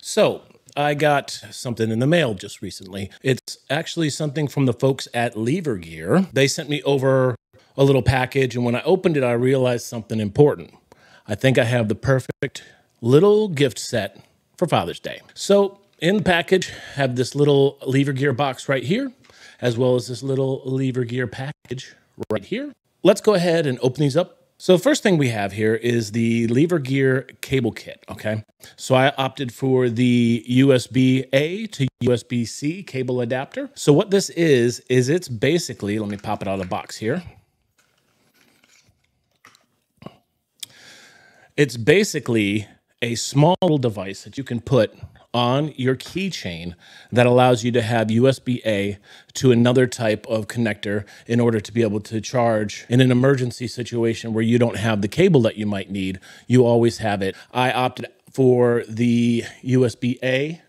So I got something in the mail just recently. It's actually something from the folks at Lever Gear. They sent me over a little package, and when I opened it, I realized something important. I think I have the perfect little gift set for Father's Day. So in the package, have this little Lever Gear box right here, as well as this little Lever Gear package right here. Let's go ahead and open these up. So the first thing we have here is the Lever Gear CableKit, okay? So I opted for the USB-A to USB-C cable adapter. So what this is it's basically, let me pop it out of the box here. It's basically a small little device that you can put on your keychain that allows you to have USB-A to another type of connector in order to be able to charge in an emergency situation where you don't have the cable that you might need. You always have it. I opted for the USB-A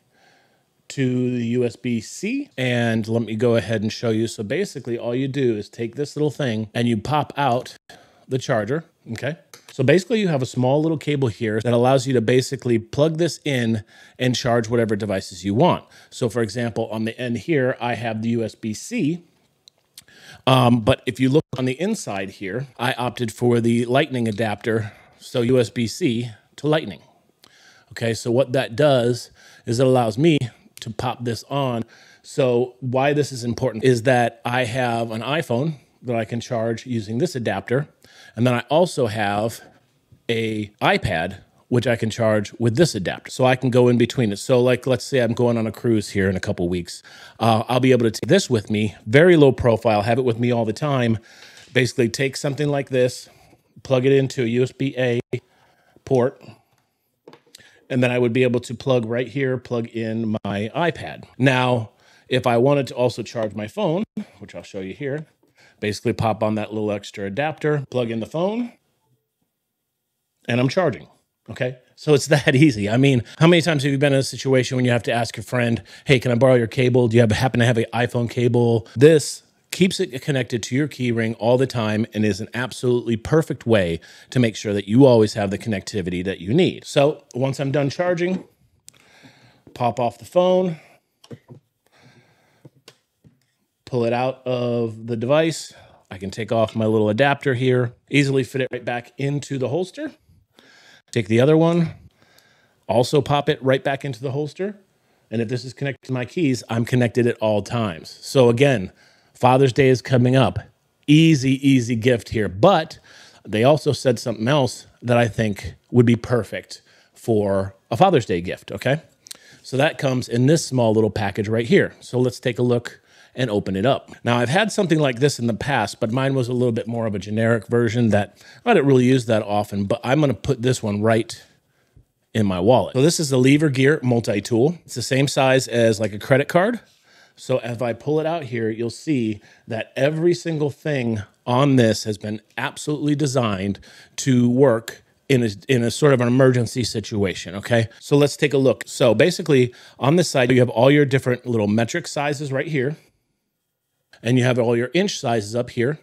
to the USB-C, and let me go ahead and show you. So basically all you do is take this little thing and you pop out the charger, okay? So basically you have a small little cable here that allows you to basically plug this in and charge whatever devices you want. So for example, on the end here, I have the USB-C, but if you look on the inside here, I opted for the lightning adapter, so USB-C to lightning. Okay, so what that does is it allows me to pop this on. So why this is important is that I have an iPhone that I can charge using this adapter. And then I also have a iPad, which I can charge with this adapter. So I can go in between it. So like, let's say I'm going on a cruise here in a couple weeks. I'll be able to take this with me, very low profile, have it with me all the time. Basically take something like this, plug it into a USB-A port, and then I would be able to plug right here, plug in my iPad. Now, if I wanted to also charge my phone, which I'll show you here, basically pop on that little extra adapter, plug in the phone, and I'm charging, okay? So it's that easy. I mean, how many times have you been in a situation when you have to ask your friend, hey, can I borrow your cable? Do you happen to have an iPhone cable? This keeps it connected to your keyring all the time and is an absolutely perfect way to make sure that you always have the connectivity that you need. So once I'm done charging, pop off the phone, pull it out of the device. I can take off my little adapter here, easily fit it right back into the holster. Take the other one, also pop it right back into the holster. And if this is connected to my keys, I'm connected at all times. So again, Father's Day is coming up. Easy gift here. But they also said something else that I think would be perfect for a Father's Day gift, okay? So that comes in this small little package right here. So let's take a look and open it up. Now, I've had something like this in the past, but mine was a little bit more of a generic version that I didn't really use that often, but I'm going to put this one right in my wallet. So this is the Lever Gear multi-tool. It's the same size as like a credit card. So if I pull it out here, you'll see that every single thing on this has been absolutely designed to work in a sort of an emergency situation, okay? So let's take a look. So basically, on this side, you have all your different little metric sizes right here. And you have all your inch sizes up here.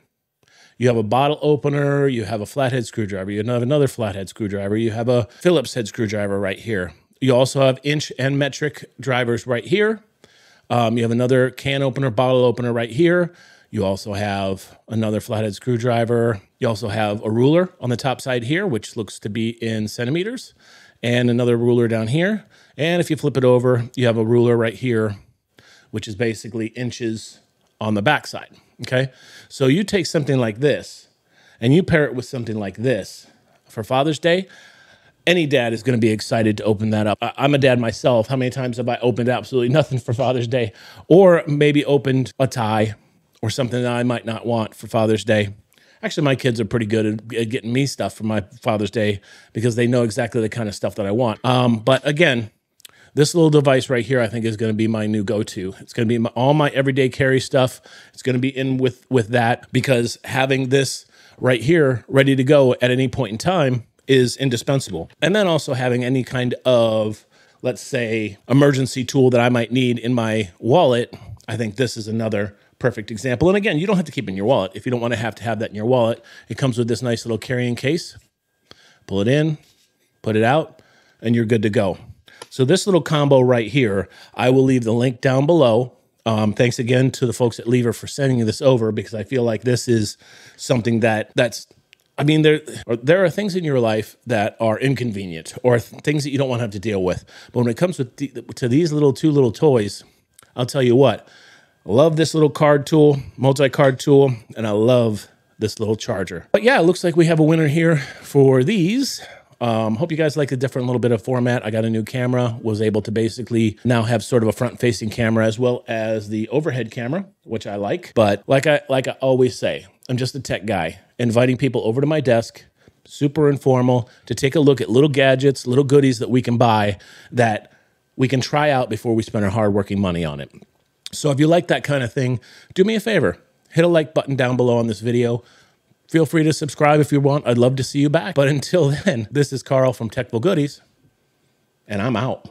You have a bottle opener, you have a flathead screwdriver, you have another flathead screwdriver, you have a Phillips head screwdriver right here. You also have inch and metric drivers right here. You have another can opener, bottle opener right here. You also have another flathead screwdriver. You also have a ruler on the top side here, which looks to be in centimeters, and another ruler down here. And if you flip it over, you have a ruler right here, which is basically inches on the back side, okay? So you take something like this and you pair it with something like this for Father's Day. Any dad is going to be excited to open that up. I'm a dad myself. How many times have I opened absolutely nothing for Father's Day, or maybe opened a tie or something that I might not want for Father's Day? Actually, my kids are pretty good at getting me stuff for my Father's Day because they know exactly the kind of stuff that I want. But again, this little device right here, I think, is going to be my new go-to. It's going to be all my everyday carry stuff. It's going to be in with that, because having this right here ready to go at any point in time is indispensable. And then also having any kind of, let's say, emergency tool that I might need in my wallet, I think this is another perfect example. And again, you don't have to keep it in your wallet. If you don't want to have that in your wallet, it comes with this nice little carrying case. Pull it in, put it out, and you're good to go. So this little combo right here, I will leave the link down below. Thanks again to the folks at Lever for sending this over, because I feel like this is something that's, I mean, there are things in your life that are inconvenient or things that you don't want to have to deal with. But when it comes to these two little toys, I'll tell you what, I love this little card tool, multi-card tool, and I love this little charger. But yeah, it looks like we have a winner here for these. Hope you guys like the different little bit of format. I got a new camera, was able to basically now have sort of a front-facing camera as well as the overhead camera, which I like. But like I always say, I'm just a tech guy, inviting people over to my desk, super informal, to take a look at little gadgets, little goodies that we can buy that we can try out before we spend our hard-working money on it. So if you like that kind of thing, do me a favor, hit a like button down below on this video. Feel free to subscribe if you want. I'd love to see you back. But until then, this is Carl from Technical Goodies, and I'm out.